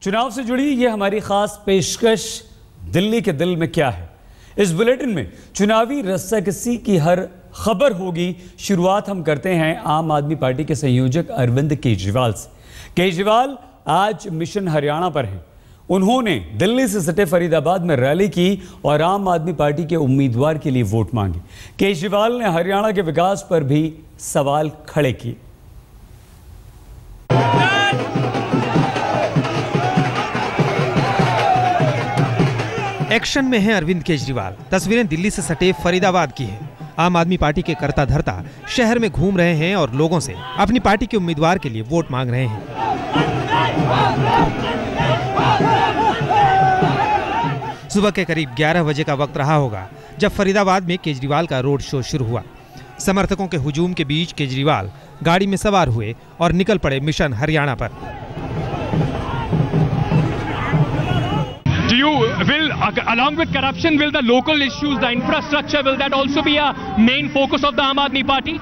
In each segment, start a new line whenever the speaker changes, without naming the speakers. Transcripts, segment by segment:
चुनाव से जुड़ी ये हमारी खास पेशकश दिल्ली के दिल में क्या है। इस बुलेटिन में चुनावी रस्साकसी की हर खबर होगी। शुरुआत हम करते हैं आम आदमी पार्टी के संयोजक अरविंद केजरीवाल से। केजरीवाल आज मिशन हरियाणा पर हैं। उन्होंने दिल्ली से सटे फरीदाबाद में रैली की और आम आदमी पार्टी के उम्मीदवार के लिए वोट मांगे। केजरीवाल ने हरियाणा के विकास पर भी सवाल खड़े किए।
एक्शन में है अरविंद केजरीवाल। तस्वीरें दिल्ली से सटे फरीदाबाद की हैं। आम आदमी पार्टी के करता धरता शहर में घूम रहे हैं और लोगों से अपनी पार्टी के उम्मीदवार के लिए वोट मांग रहे हैं। सुबह के करीब 11 बजे का वक्त रहा होगा जब फरीदाबाद में केजरीवाल का रोड शो शुरू हुआ। समर्थकों के हुजूम के बीच केजरीवाल गाड़ी में सवार हुए और निकल पड़े मिशन हरियाणा पर।
Do you along with corruption, will the local issues, the infrastructure, will that also be a main focus of the Aam Aadmi Party?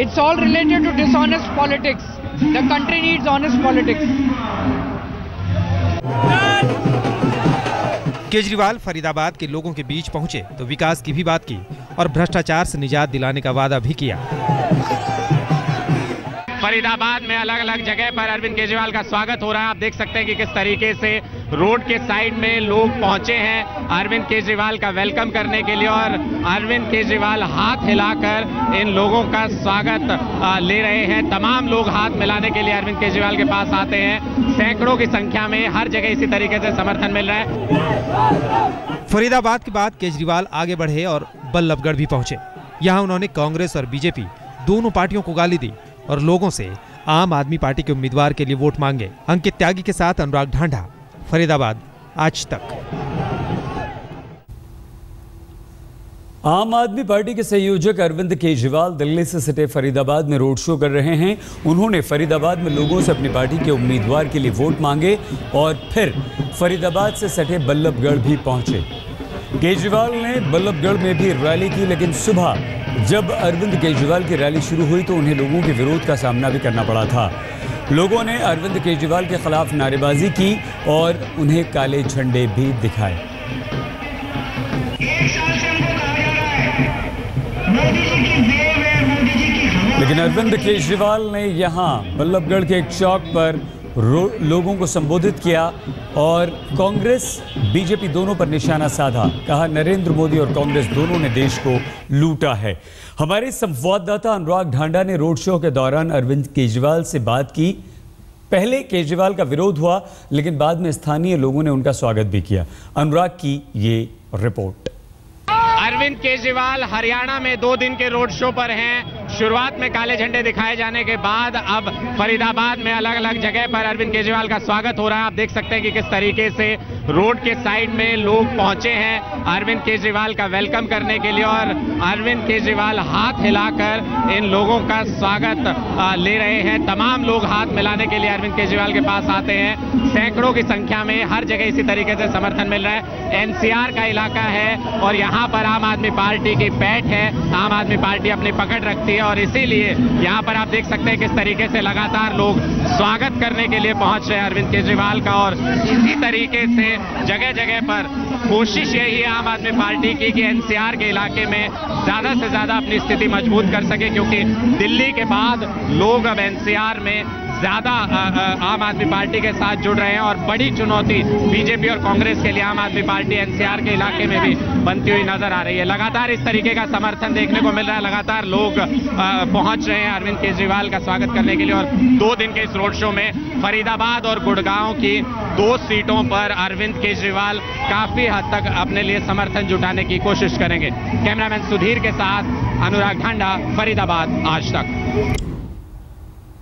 It's all related to dishonest politics. The country needs honest politics.
Kejriwal Faridabad के लोगों के बीच पहुंचे तो विकास की भी बात की और भ्रष्टाचार से निजात दिलाने का वादा भी किया।
फरीदाबाद में अलग अलग जगह पर अरविंद केजरीवाल का स्वागत हो रहा है। आप देख सकते हैं कि किस तरीके से रोड के साइड में लोग पहुंचे हैं अरविंद केजरीवाल का वेलकम करने के लिए और अरविंद केजरीवाल हाथ हिलाकर इन लोगों का स्वागत ले रहे हैं। तमाम लोग हाथ मिलाने के लिए अरविंद केजरीवाल के पास आते हैं। सैकड़ों की संख्या में हर जगह इसी तरीके से समर्थन मिल रहा है।
फरीदाबाद के बाद केजरीवाल आगे बढ़े और बल्लभगढ़ भी पहुंचे। यहाँ उन्होंने कांग्रेस और बीजेपी दोनों पार्टियों को गाली दी और लोगों से आम आदमी पार्टी के उम्मीदवार के लिए वोट मांगे। अंकित त्यागी के साथ अनुराग ढांढा, फरीदाबाद, आज तक।
आम आदमी पार्टी के संयोजक अरविंद केजरीवाल दिल्ली से सटे फरीदाबाद में रोड शो कर रहे हैं। उन्होंने फरीदाबाद में लोगों से अपनी पार्टी के उम्मीदवार के लिए वोट मांगे और फिर फरीदाबाद से सटे बल्लभगढ़ भी पहुंचे। केजरीवाल ने बल्लभगढ़ में भी रैली की, लेकिन सुबह जब अरविंद केजरीवाल की रैली शुरू हुई तो उन्हें लोगों के विरोध का सामना भी करना पड़ा था। लोगों ने अरविंद केजरीवाल के खिलाफ नारेबाजी की और उन्हें काले झंडे भी दिखाए। लेकिन अरविंद केजरीवाल ने यहां बल्लभगढ़ के एक चौक पर लोगों को संबोधित किया और कांग्रेस बीजेपी दोनों पर निशाना साधा। कहा नरेंद्र मोदी और कांग्रेस दोनों ने देश को लूटा है। हमारे संवाददाता अनुराग ढांढा ने रोड शो के दौरान अरविंद केजरीवाल से बात की। पहले केजरीवाल का विरोध हुआ, लेकिन बाद में स्थानीय लोगों ने उनका स्वागत भी किया। अनुराग की ये रिपोर्ट।
अरविंद केजरीवाल हरियाणा में 2 दिन के रोड शो पर हैं। शुरुआत में काले झंडे दिखाए जाने के बाद अब फरीदाबाद में अलग अलग जगह पर अरविंद केजरीवाल का स्वागत हो रहा है। आप देख सकते हैं कि किस तरीके से रोड के साइड में लोग पहुंचे हैं अरविंद केजरीवाल का वेलकम करने के लिए और अरविंद केजरीवाल हाथ हिलाकर इन लोगों का स्वागत ले रहे हैं। तमाम लोग हाथ मिलाने के लिए अरविंद केजरीवाल के पास आते हैं। सैकड़ों की संख्या में हर जगह इसी तरीके से समर्थन मिल रहा है। एनसीआर का इलाका है और यहाँ पर आम आदमी पार्टी की पैठ है। आम आदमी पार्टी अपनी पकड़ रखती है और इसीलिए यहाँ पर आप देख सकते हैं किस तरीके से लगातार लोग स्वागत करने के लिए पहुंच रहे हैं अरविंद केजरीवाल का। और इसी तरीके से जगह जगह पर कोशिश यही है आम आदमी पार्टी की कि एनसीआर के इलाके में ज्यादा से ज्यादा अपनी स्थिति मजबूत कर सके, क्योंकि दिल्ली के बाद लोग अब एनसीआर में ज्यादा आम आदमी पार्टी के साथ जुड़ रहे हैं और बड़ी चुनौती बीजेपी और कांग्रेस के लिए आम आदमी पार्टी एनसीआर के इलाके में भी बनती हुई नजर आ रही है। लगातार इस तरीके का समर्थन देखने को मिल रहा है। लगातार लोग पहुंच रहे हैं अरविंद केजरीवाल का स्वागत करने के लिए और 2 दिन के इस रोड शो में फरीदाबाद और गुड़गांव की 2 सीटों पर अरविंद केजरीवाल काफी हद तक अपने लिए समर्थन जुटाने की कोशिश करेंगे। कैमरामैन सुधीर के साथ अनुराग ढांढा, फरीदाबाद, आज तक।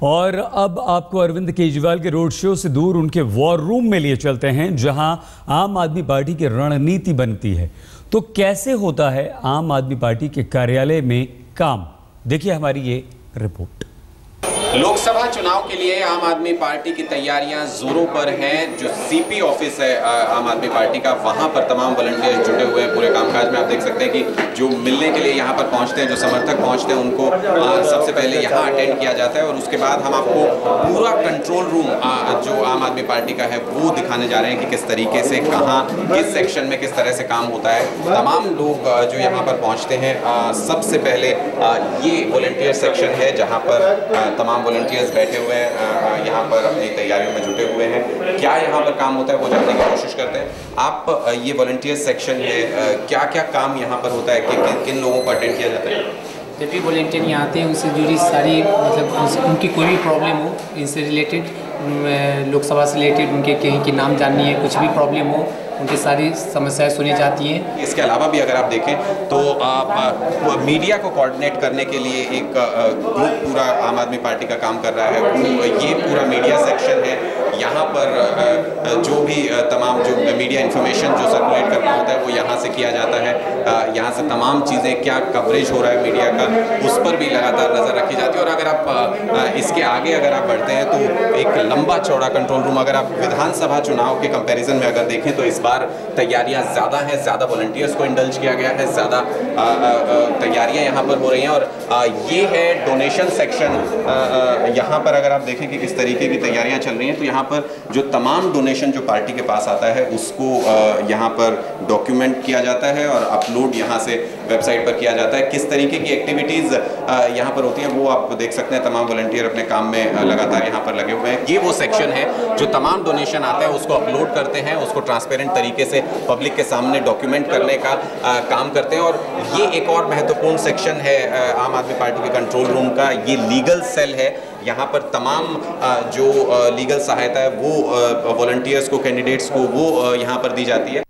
और अब आपको अरविंद केजरीवाल के रोड शो से दूर उनके वॉर रूम में लिए चलते हैं, जहां आम आदमी पार्टी की रणनीति बनती है। तो कैसे होता है आम आदमी पार्टी के कार्यालय में काम, देखिए हमारी ये रिपोर्ट।
लोकसभा चुनाव के लिए आम आदमी पार्टी की तैयारियां जोरों पर हैं। जो सीपी ऑफिस है आम आदमी पार्टी का, वहां पर तमाम वॉलंटियर्स जुटे हुए हैं पूरे कामकाज में। आप देख सकते हैं कि जो मिलने के लिए यहां पर पहुंचते हैं, जो समर्थक पहुंचते हैं, उनको सबसे पहले यहां अटेंड किया जाता है और उसके बाद हम आपको पूरा कंट्रोल रूम जो आम आदमी पार्टी का है वो दिखाने जा रहे हैं कि किस तरीके से, कहाँ, किस सेक्शन में किस तरह से काम होता है। तमाम लोग जो यहाँ पर पहुँचते हैं, सबसे पहले ये वॉलंटियर सेक्शन है जहाँ पर तमाम वॉलंटियर्स बैठे हुए हैं, यहाँ पर अपनी तैयारियों में जुटे हुए हैं। क्या यहाँ पर काम होता है वो जानने की कोशिश करते हैं। आप ये वॉलंटियर सेक्शन है, क्या क्या काम यहाँ पर होता है, किन लोगों को अटेंड किया जाता है?
जब भी वॉलंटियर यहाँ आते हैं उनसे जुड़ी सारी, मतलब उनकी कोई भी प्रॉब्लम हो, इनसे रिलेटेड, लोकसभा से रिलेटेड उनके कहीं के नाम जाननी है, कुछ भी प्रॉब्लम हो, उनकी सारी समस्याएं सुनी जाती हैं।
इसके अलावा भी अगर आप देखें तो मीडिया को कोऑर्डिनेट करने के लिए एक ग्रुप पूरा आम आदमी पार्टी का काम कर रहा है। ये पूरा मीडिया सेक्शन है। यहाँ पर जो भी तमाम जो मीडिया इन्फॉर्मेशन जो सर्कुलेट करना होता है वो यहाँ से किया जाता है। यहाँ से तमाम चीज़ें, क्या कवरेज हो रहा है मीडिया का, उस पर भी लगातार नज़र रखी जाती है। और अगर आप इसके आगे अगर आप बढ़ते हैं तो एक लंबा चौड़ा कंट्रोल रूम, अगर आप विधानसभा चुनाव के कंपैरिजन में अगर देखें तो इस बार तैयारियां ज़्यादा हैं, ज़्यादा वॉलंटियर्स को इंडल्ज किया गया है, ज़्यादा तैयारियां यहाँ पर हो रही हैं। और ये है डोनेशन सेक्शन। यहाँ पर अगर आप देखें कि किस तरीके की तैयारियां चल रही हैं, तो यहाँ पर जो तमाम डोनेशन जो पार्टी के पास आता है उसको यहाँ पर डॉक्यूमेंट किया जाता है और अपलोड यहाँ से वेबसाइट पर किया जाता है। किस तरीके की एक्टिविटीज़ यहाँ पर होती हैं वो आप देख सकते हैं। तमाम वॉलंटियर अपने काम में लगातार यहाँ पर लगे हुए हैं। ये वो सेक्शन है जो तमाम डोनेशन आते हैं उसको अपलोड करते हैं, उसको ट्रांसपेरेंट तरीके से पब्लिक के सामने डॉक्यूमेंट करने का काम करते हैं। और ये एक और महत्वपूर्ण सेक्शन है आम आदमी पार्टी के कंट्रोल रूम का, ये लीगल सेल है। यहाँ पर तमाम जो लीगल सहायता है वो वॉलंटियर्स को, कैंडिडेट्स को, वो यहाँ पर दी जाती है।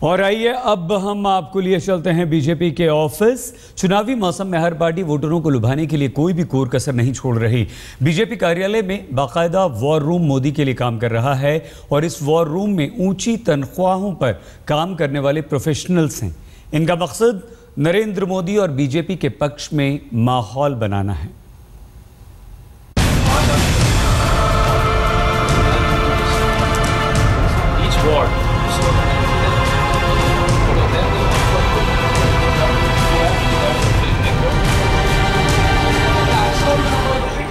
और आइए अब हम आपको लिए चलते हैं बीजेपी के ऑफिस। चुनावी मौसम में हर पार्टी वोटरों को लुभाने के लिए कोई भी कोर कसर नहीं छोड़ रही। बीजेपी कार्यालय में बाकायदा वॉर रूम मोदी के लिए काम कर रहा है और इस वॉर रूम में ऊंची तनख्वाहों पर काम करने वाले प्रोफेशनल्स हैं। इनका मकसद नरेंद्र मोदी और बीजेपी के पक्ष में माहौल बनाना है।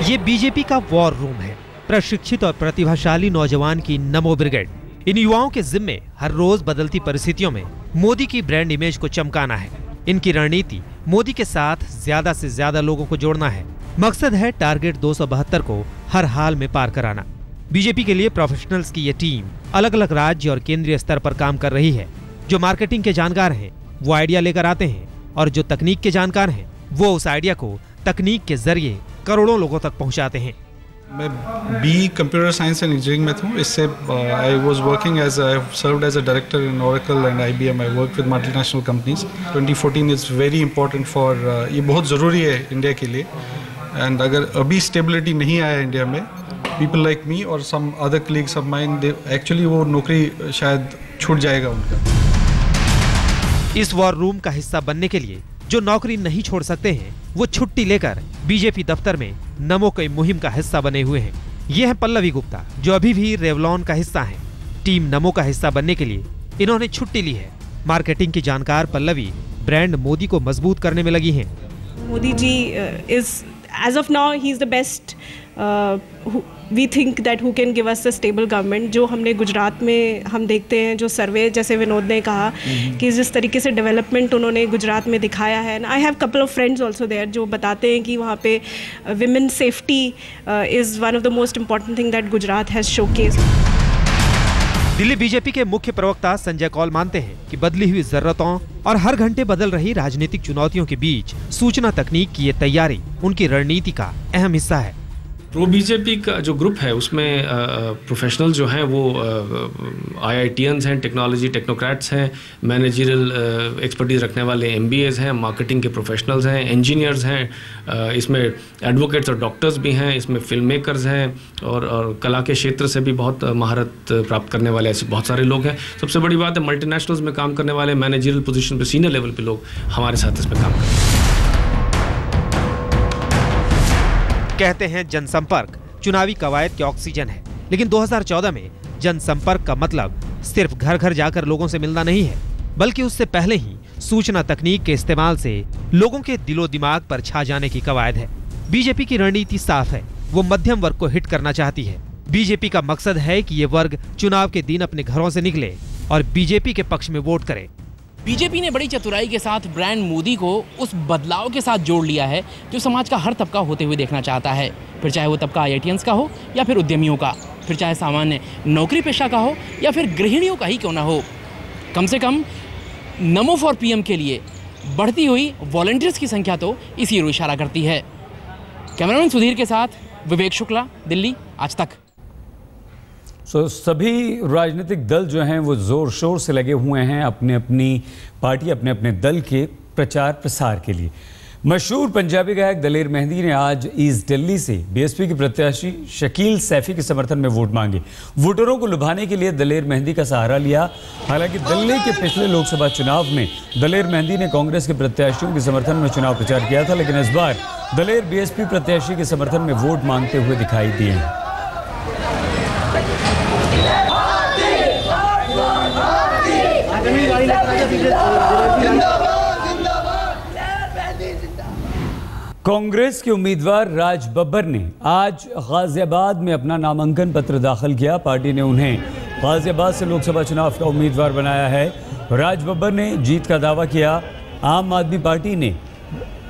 ये बीजेपी का वॉर रूम है। प्रशिक्षित और प्रतिभाशाली नौजवान की नमो ब्रिगेड। इन युवाओं के जिम्मे हर रोज बदलती परिस्थितियों में मोदी की ब्रांड इमेज को चमकाना है। इनकी रणनीति मोदी के साथ ज्यादा से ज्यादा लोगों को जोड़ना है। मकसद है टारगेट 272 को हर हाल में पार कराना। बीजेपी के लिए प्रोफेशनल्स की ये टीम अलग अलग राज्य और केंद्रीय स्तर पर काम कर रही है। जो मार्केटिंग के जानकार हैं वो आइडिया लेकर आते हैं और जो तकनीक के जानकार हैं वो उस आइडिया को तकनीक के जरिए करोड़ों लोगों तक पहुंचाते हैं।
मैं B computer science and engineering में था। इससे I was working as I served as a director in Oracle and IBM। I work with multinational companies. 2014 is very important for, ये बहुत ज़रूरी है इंडिया के लिए। एंड अगर अभी स्टेबिलिटी नहीं आया इंडिया में, पीपल लाइक मी और some other colleagues of mine, actually वो नौकरी शायद छूट जाएगा उनका।
इस वॉर रूम का हिस्सा बनने के लिए जो नौकरी नहीं छोड़ सकते हैं वो छुट्टी लेकर बीजेपी दफ्तर में नमो की मुहिम का हिस्सा बने हुए हैं। ये है पल्लवी गुप्ता जो अभी भी रेवलॉन का हिस्सा हैं। टीम नमो का हिस्सा बनने के लिए इन्होंने छुट्टी ली है। मार्केटिंग की जानकार पल्लवी ब्रांड मोदी को मजबूत करने में लगी हैं।
Modi ji is as of now he is the best we think that who can give us a stable government। जो हमने गुजरात में हम देखते हैं, जो सर्वे जैसे विनोद ने कहा कि जिस तरीके से डेवलपमेंट उन्होंने गुजरात में दिखाया है। And I have couple of friends also there जो बताते हैं कि वहाँ पे women safety is one of the most important thing that Gujarat has showcased.
Delhi BJP के मुख्य प्रवक्ता संजय कौल मानते हैं कि बदली हुई जरूरतों और हर घंटे बदल रही राजनीतिक चुनौतियों के बीच सूचना तकनीक की ये तैयारी उनकी रणनीति का अहम हिस्सा है।
प्रो बीजेपी का जो ग्रुप है उसमें प्रोफेशनल जो हैं वो IITians हैं, टेक्नोलॉजी टेक्नोक्रेट्स हैं, मैनेजरियल एक्सपर्टीज रखने वाले MBAs हैं, मार्केटिंग के प्रोफेशनल्स हैं, इंजीनियर्स हैं, इसमें एडवोकेट्स और डॉक्टर्स भी हैं, इसमें फिल्म मेकर्स हैं और कला के क्षेत्र से भी बहुत महारत प्राप्त करने वाले ऐसे बहुत सारे लोग हैं। सबसे बड़ी बात है मल्टीनेशनल्स में काम करने वाले मैनेजरियल पोजीशन पे, सीनियर लेवल पे लोग हमारे साथ इसमें काम कर रहे हैं।
कहते हैं जनसंपर्क चुनावी कवायद के ऑक्सीजन है, लेकिन 2014 में जनसंपर्क का मतलब सिर्फ घर घर जाकर लोगों से मिलना नहीं है, बल्कि उससे पहले ही सूचना तकनीक के इस्तेमाल से लोगों के दिलो दिमाग पर छा जाने की कवायद है। बीजेपी की रणनीति साफ है, वो मध्यम वर्ग को हिट करना चाहती है। बीजेपी का मकसद है कि ये वर्ग चुनाव के दिन अपने घरों से निकले और बीजेपी के पक्ष में वोट करे।
बीजेपी ने बड़ी चतुराई के साथ ब्रांड मोदी को उस बदलाव के साथ जोड़ लिया है जो समाज का हर तबका होते हुए देखना चाहता है, फिर चाहे वो तबका IITians का हो या फिर उद्यमियों का, फिर चाहे सामान्य नौकरी पेशा का हो या फिर गृहिणियों का ही क्यों ना हो। कम से कम नमो फॉर PM के लिए बढ़ती हुई वॉलंटियर्स की संख्या तो इसी ओर इशारा करती है। कैमरामैन सुधीर के साथ विवेक शुक्ला, दिल्ली, आज तक।
सभी राजनीतिक दल जो हैं वो जोर शोर से लगे हुए हैं अपने अपनी पार्टी, अपने अपने दल के प्रचार प्रसार के लिए। मशहूर पंजाबी गायक दलेर मेहंदी ने आज ईस्ट दिल्ली से BSP के प्रत्याशी शकील सैफी के समर्थन में वोट मांगे। वोटरों को लुभाने के लिए दलेर मेहंदी का सहारा लिया। हालांकि दिल्ली के पिछले लोकसभा चुनाव में दलेर मेहंदी ने कांग्रेस के प्रत्याशियों के समर्थन में चुनाव प्रचार किया था, लेकिन इस बार दलेर BSP प्रत्याशी के समर्थन में वोट मांगते हुए दिखाई दिए हैं। कांग्रेस के उम्मीदवार राज बब्बर ने आज गाजियाबाद में अपना नामांकन पत्र दाखिल किया। पार्टी ने उन्हें गाजियाबाद से लोकसभा चुनाव का उम्मीदवार बनाया है। राज बब्बर ने जीत का दावा किया। आम आदमी पार्टी ने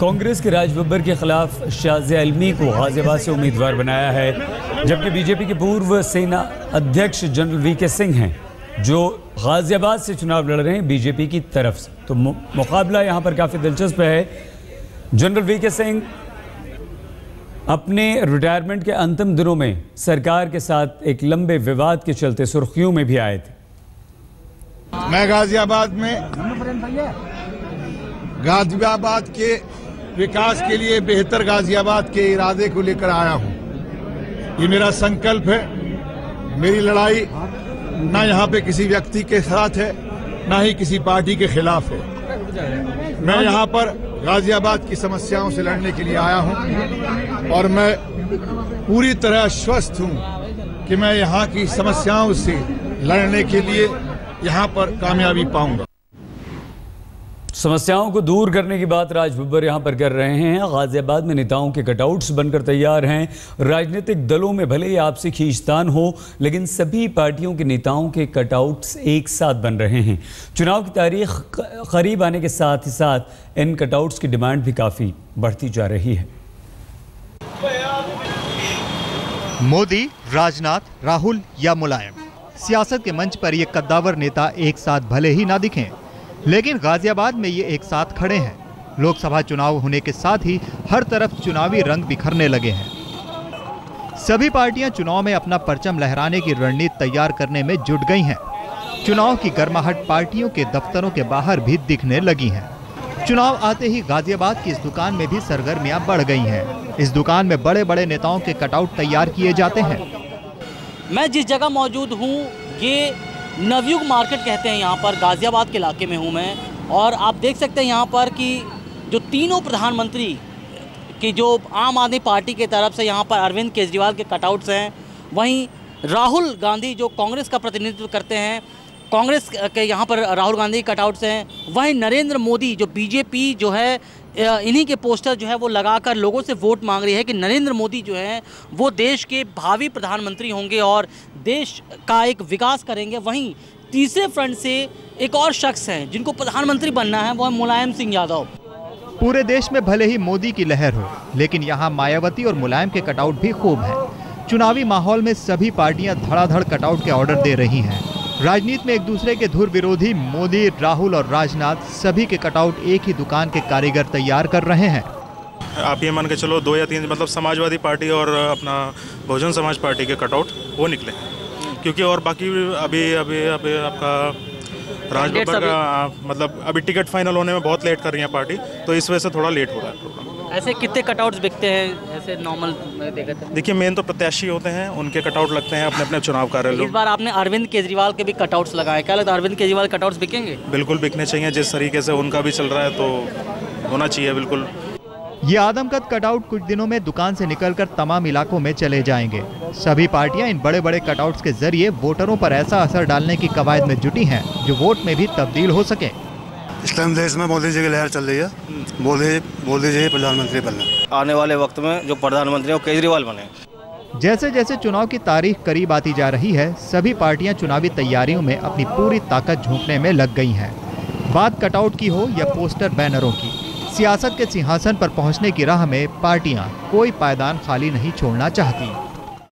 कांग्रेस के राज बब्बर के खिलाफ शाज़िया अल्मी को गाजियाबाद से उम्मीदवार बनाया है, जबकि बीजेपी के पूर्व सेना अध्यक्ष जनरल VK सिंह हैं जो गाजियाबाद से चुनाव लड़ रहे हैं बीजेपी की तरफ से। तो मुकाबला यहाँ पर काफ़ी दिलचस्प है। जनरल VK सिंह अपने रिटायरमेंट के अंतिम दिनों में सरकार के साथ एक लंबे विवाद के चलते सुर्खियों में भी आए थे।
मैं गाजियाबाद के विकास के लिए, बेहतर गाजियाबाद के इरादे को लेकर आया हूं। ये मेरा संकल्प है। मेरी लड़ाई ना यहाँ पे किसी व्यक्ति के साथ है, ना ही किसी पार्टी के खिलाफ है। मैं यहाँ पर गाजियाबाद की समस्याओं से लड़ने के लिए आया हूँ और मैं पूरी तरह आश्वस्त हूँ कि मैं यहाँ की समस्याओं से लड़ने के लिए यहाँ पर कामयाबी पाऊंगा।
समस्याओं को दूर करने की बात राज बब्बर यहाँ पर कर रहे हैं। गाजियाबाद में नेताओं के कटआउट्स बनकर तैयार हैं। राजनीतिक दलों में भले ही आपसी खींचतान हो, लेकिन सभी पार्टियों के नेताओं के कटआउट्स एक साथ बन रहे हैं। चुनाव की तारीख करीब आने के साथ ही साथ इन कटआउट्स की डिमांड भी काफ़ी बढ़ती जा रही है।
मोदी, राजनाथ, राहुल या मुलायम, सियासत के मंच पर ये कद्दावर नेता एक साथ भले ही ना दिखें, लेकिन गाजियाबाद में ये एक साथ खड़े हैं। लोकसभा चुनाव होने के साथ ही हर तरफ चुनावी रंग बिखरने लगे हैं। सभी पार्टियां चुनाव में अपना परचम लहराने की रणनीति तैयार करने में जुट गई हैं। चुनाव की गर्माहट पार्टियों के दफ्तरों के बाहर भी दिखने लगी है। चुनाव आते ही गाजियाबाद की इस दुकान में भी सरगर्मियां बढ़ गई हैं। इस दुकान में बड़े बड़े नेताओं के कटआउट तैयार किए जाते हैं।
मैं जिस जगह मौजूद हूँ ये नवयुग मार्केट कहते हैं, यहाँ पर गाजियाबाद के इलाके में हूँ मैं, और आप देख सकते हैं यहाँ पर कि जो तीनों प्रधानमंत्री की जो आम आदमी पार्टी की तरफ से यहाँ पर अरविंद केजरीवाल के कटआउट्स हैं, वहीं राहुल गांधी जो कांग्रेस का प्रतिनिधित्व करते हैं, कांग्रेस के यहाँ पर राहुल गांधी कटआउट्स हैं, वहीं नरेंद्र मोदी जो बीजेपी जो है इन्हीं के पोस्टर जो है वो लगाकर लोगों से वोट मांग रही है कि नरेंद्र मोदी जो है वो देश के भावी प्रधानमंत्री होंगे और देश का एक विकास करेंगे। वहीं तीसरे फ्रंट से एक और शख्स हैं जिनको प्रधानमंत्री बनना है, वो है मुलायम सिंह यादव।
पूरे देश में भले ही मोदी की लहर हो, लेकिन यहाँ मायावती और मुलायम के कटआउट भी खूब हैं। चुनावी माहौल में सभी पार्टियां धड़ाधड़ कटआउट के ऑर्डर दे रही हैं। राजनीति में एक दूसरे के धुर विरोधी मोदी, राहुल और राजनाथ सभी के कटआउट एक ही दुकान के कारीगर तैयार कर रहे हैं।
आप ये मान के चलो 2 या 3 मतलब समाजवादी पार्टी और अपना बहुजन समाज पार्टी के कटआउट वो निकले, क्योंकि और बाकी अभी आपका राज बब्बर का मतलब अभी टिकट फाइनल होने में बहुत लेट कर रही है पार्टी, तो इस वजह से थोड़ा लेट हो रहा है प्रोग्राम।
ऐसे कितने कटआउट्स बिकते हैं ऐसे नॉर्मल
देखिए, मेन तो प्रत्याशी होते हैं, उनके कटआउट लगते हैं अपने अपने चुनाव कार्यालय।
इस बार आपने अरविंद केजरीवाल के भी कटआउट्स लगाए, क्या लगता है अरविंद केजरीवाल कटआउट्स बिकेंगे?
बिल्कुल बिकने चाहिए, जिस तरीके से उनका भी चल रहा है तो होना चाहिए बिल्कुल।
ये आदमकद कटआउट कुछ दिनों में दुकान से निकलकर तमाम इलाकों में चले जाएंगे। सभी पार्टियां इन बड़े बड़े कटआउट्स के जरिए वोटरों पर ऐसा असर डालने की कवायद में जुटी हैं जो वोट में भी तब्दील हो सके।
इस टाइम देश में मोदी जी की लहर चल रही है। मोदी जी प्रधानमंत्री बनने, आने वाले वक्त में जो प्रधानमंत्री हो केजरीवाल बने।
जैसे जैसे चुनाव की तारीख करीब आती जा रही है, सभी पार्टियां चुनावी तैयारियों में अपनी पूरी ताकत झोंकने में लग गई हैं। बात कटआउट की हो या पोस्टर बैनरों की, सियासत के सिंहासन पर पहुंचने की राह में पार्टियां कोई पायदान खाली नहीं छोड़ना चाहती।